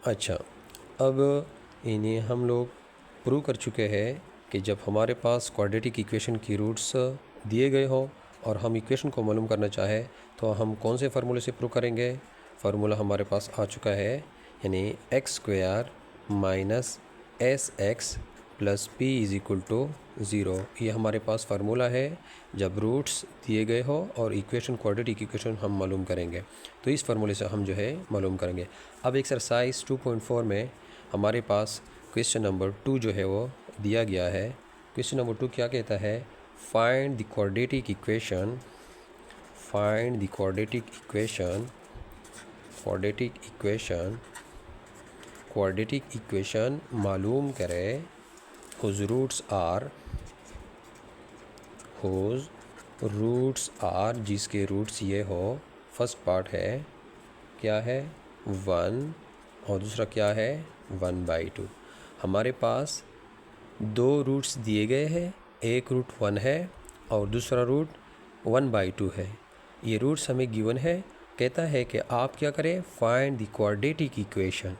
अच्छा, अब इन्हें हम लोग प्रूव कर चुके हैं कि जब हमारे पास क्वाड्रेटिक इक्वेशन की रूट्स दिए गए हो और हम इक्वेशन को मालूम करना चाहें तो हम कौन से फार्मूले से प्रूव करेंगे। फार्मूला हमारे पास आ चुका है, यानी x square minus s x plus p is equal to zero. ये हमारे पास फार्मूला है जब रूट्स दिए गए हो और इक्वेशन क्वाड्रेटिक इक्वेशन हम मालूम करेंगे, तो इस फार्मूले से हम जो है मालूम करेंगे। अब एक्सरसाइज 2.4 में हमारे पास क्वेश्चन नंबर 2 जो है वो दिया गया है। क्वेश्चन नंबर 2 क्या कहता है, find the quadratic equation, find the quadratic equation, quadratic equation मालूम करें whose रूट्स आर जिसके रूट्स ये हो। फर्स्ट पार्ट है क्या है 1 और दूसरा क्या है 1/2। हमारे पास दो रूट्स दिए गए हैं, एक रूट 1 है और दूसरा रूट 1/2 है। ये रूट्स हमें गिवन है। कहता है कि आप क्या करें, find the quadratic equation,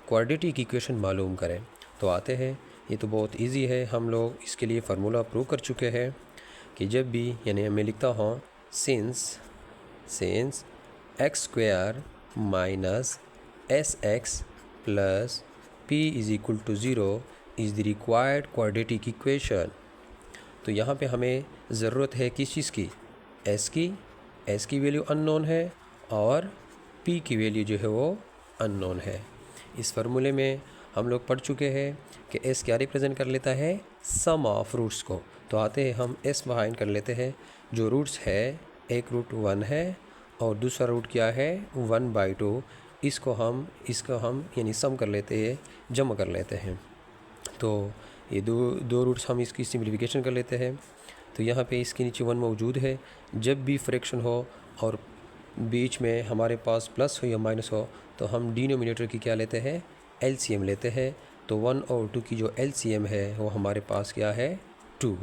quadratic equation मालूम करें। तो आते हैं, ये तो बहुत इजी है, हम लोग इसके लिए फार्मूला प्रूव कर चुके हैं कि जब भी, यानी मैं लिखता हूँ since x square minus s x plus p is equal to zero is the required quadratic equation. तो यहाँ पे हमें ज़रूरत है किस चीज़ की, एस की वैल्यू अननोन है और पी की वैल्यू जो है वो अननोन है। इस फार्मूले में हम लोग पढ़ चुके हैं कि एस क्या रिप्रेजेंट कर लेता है, सम ऑफ रूट्स को। तो आते हैं हम एस फाइंड कर लेते हैं। जो रूट्स है, एक रूट 1 है और दूसरा रूट क्या है 1/2। इसको हम यानी सम कर लेते हैं, जमा कर लेते हैं। तो ये दो रूट्स हम इसकी सिम्प्लिफिकेशन कर लेते हैं। तो यहाँ पे इसके नीचे 1 मौजूद है। जब भी फ्रैक्शन हो और बीच में हमारे पास प्लस हो या माइनस हो तो हम डिनोमिनेटर की क्या लेते हैं, एलसीएम लेते हैं। तो 1 और 2 की जो एलसीएम है वो हमारे पास क्या है 2।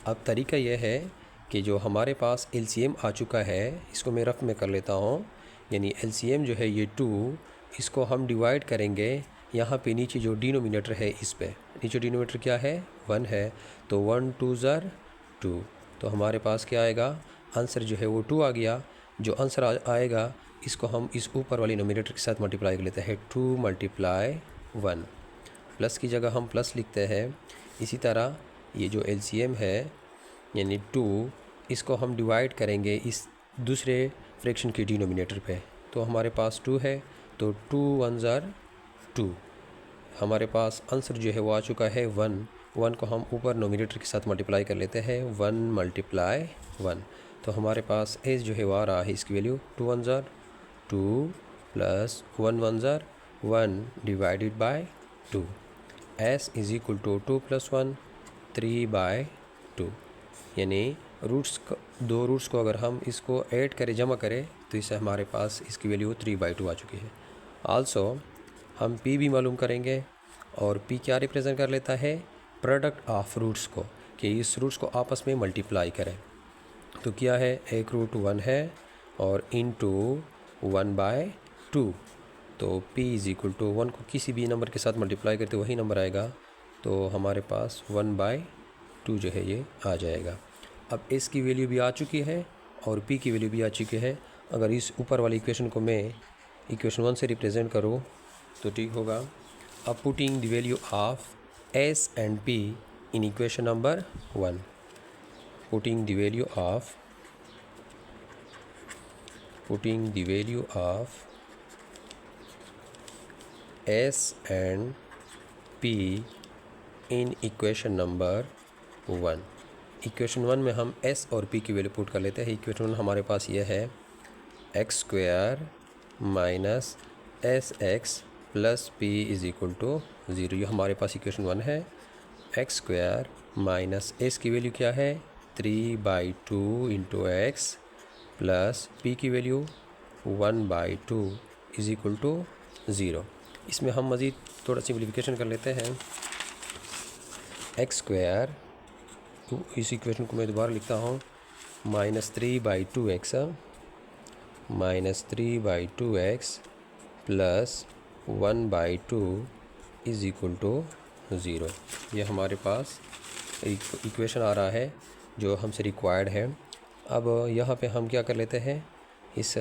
अब तरीका यह है कि जो हमारे पास एलसीएम आ चुका है इसको मैं रफ में कर लेता हूँ, यानी एलसीएम जो है ये 2, इसको हम डिवाइड करेंगे यहाँ पे नीचे जो डिनोमिनेटर है इस पे। नीचे डिनोमिनेटर क्या है 1 है, तो 1 2 ज़र 2। तो हमारे पास क्या आएगा, आंसर जो है वो 2 आ गया। जो आंसर आएगा इसको हम इस ऊपर वाली नोमिनेटर के साथ मल्टीप्लाई कर लेते हैं, 2 × 1। प्लस की जगह हम प्लस लिखते हैं। इसी तरह ये जो एलसीएम है यानी 2, इसको हम डिवाइड करेंगे इस दूसरे फ्रैक्शन के डिनोमिनेटर पे। तो हमारे पास 2 है, तो 2 1 ज़र 2। हमारे पास आंसर जो है वो आ चुका है 1 को हम ऊपर नोमिनेटर के साथ मल्टीप्लाई कर लेते हैं, 1 × 1। तो हमारे पास एस जो है वो आ रहा है, इसकी वैल्यू 2 1 ज़र 2 प्लस 1 1 ज़र 1 divided by 2। S is equal to 2 + 1 3/2। यानी दो रूट्स को अगर हम इसको ऐड करें, जमा करें, तो इससे हमारे पास इसकी वैल्यू 3/2 आ चुकी है। आल्सो हम p भी मालूम करेंगे, और p क्या रिप्रेजेंट कर लेता है, प्रोडक्ट ऑफ रूट्स को, कि इस रूट्स को आपस में मल्टीप्लाई करें। तो क्या है, एक रूट 1 है और इनटू 1/2। तो p इज़ इक्वल टू 1 को किसी भी नंबर के साथ मल्टीप्लाई करते वही नंबर आएगा, तो हमारे पास 1/2 जो है ये आ जाएगा। अब s की वैल्यू भी आ चुकी है और p की वैल्यू भी आ चुकी है। अगर इस ऊपर वाली इक्वेशन को मैं इक्वेशन 1 से रिप्रेजेंट करूँ तो ठीक होगा। अब putting the value of s and p in equation number 1, putting the value of s and p in equation number 1। Equation 1 में हम s और p की वैल्यू पुट कर लेते हैं। इक्वेशन 1 हमारे पास ये है x square minus s x plus p is equal to 0। ये हमारे पास इक्वेशन 1 है। एक्स स्क्वायर माइनस एस की वैल्यू क्या है 3/2 इंटू एक्स प्लस पी की वैल्यू 1/2 इज़ इक्वल टू 0। इसमें हम मज़ीद थोड़ा सिम्प्लिफिकेशन कर लेते हैं। एक्स स्क्वायर, इस इक्वेशन को मैं दोबारा लिखता हूँ, -3/2x plus 1/2 is equal to 0। ये हमारे पास इक्वेशन आ रहा है जो हमसे रिक्वायर्ड है। अब यहाँ पे हम क्या कर लेते हैं, इस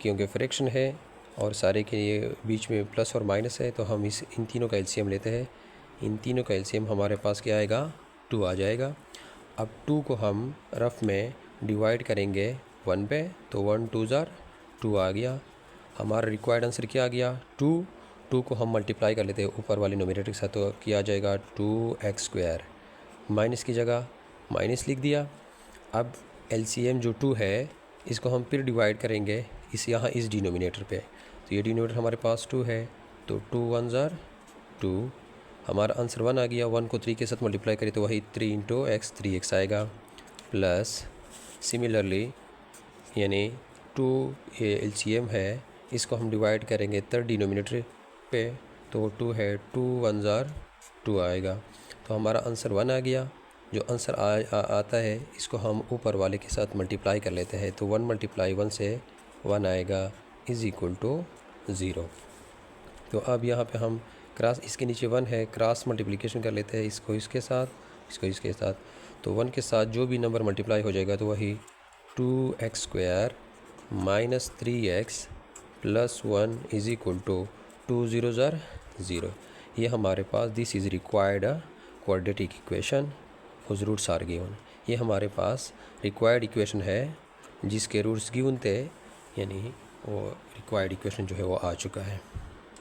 क्योंकि फ्रैक्शन है और सारे के बीच में प्लस और माइनस है, तो हम इन तीनों का एलसीएम लेते हैं। इन तीनों का एलसीएम हमारे पास क्या आएगा, 2 आ जाएगा। अब 2 को हम रफ में डिवाइड करेंगे 1 पे, तो 1 2 ज़ार 2 आ गया। हमारा रिक्वायर्ड आंसर क्या आ गया, 2 को हम मल्टीप्लाई कर लेते हैं ऊपर वाले न्यूमरेटर के साथ, तो क्या आ जाएगा 2x²। माइनस की जगह माइनस लिख दिया। अब एलसीएम जो 2 है इसको हम फिर डिवाइड करेंगे यहाँ इस डिनोमिनेटर पे, तो ये डिनोमिनेटर हमारे पास 2 है, तो 2 1 ज़ार 2। हमारा आंसर 1 आ गया। 1 को 3 के साथ मल्टीप्लाई करें तो वही 3 × x 3x आएगा, प्लस सिमिलरली यानी 2 ये एलसीएम है, इसको हम डिवाइड करेंगे थर्ड डिनोमिनेटर पे, तो 2 है, 2 1 ज़ार 2 आएगा। तो हमारा आंसर 1 आ गया। जो आंसर आता है इसको हम ऊपर वाले के साथ मल्टीप्लाई कर लेते हैं, तो 1 × 1 से 1 आएगा इज़ इक्वल टू 0। तो अब यहाँ पे हम क्रॉस, इसके नीचे 1 है, क्रॉस मल्टीप्लिकेशन कर लेते हैं, इसको इसके साथ, इसको इसके साथ। तो 1 के साथ जो भी नंबर मल्टीप्लाई हो जाएगा तो वही 2x² minus 3x plus 1 is equal to 2 0 ज़ार 0। ये हमारे पास this is required quadratic equation whose roots are given. ये हमारे पास रिक्वायर्ड इक्वेशन है जिसके रूट्स गिवन थे, यानी वो रिक्वायर्ड इक्वेशन जो है वो आ चुका है।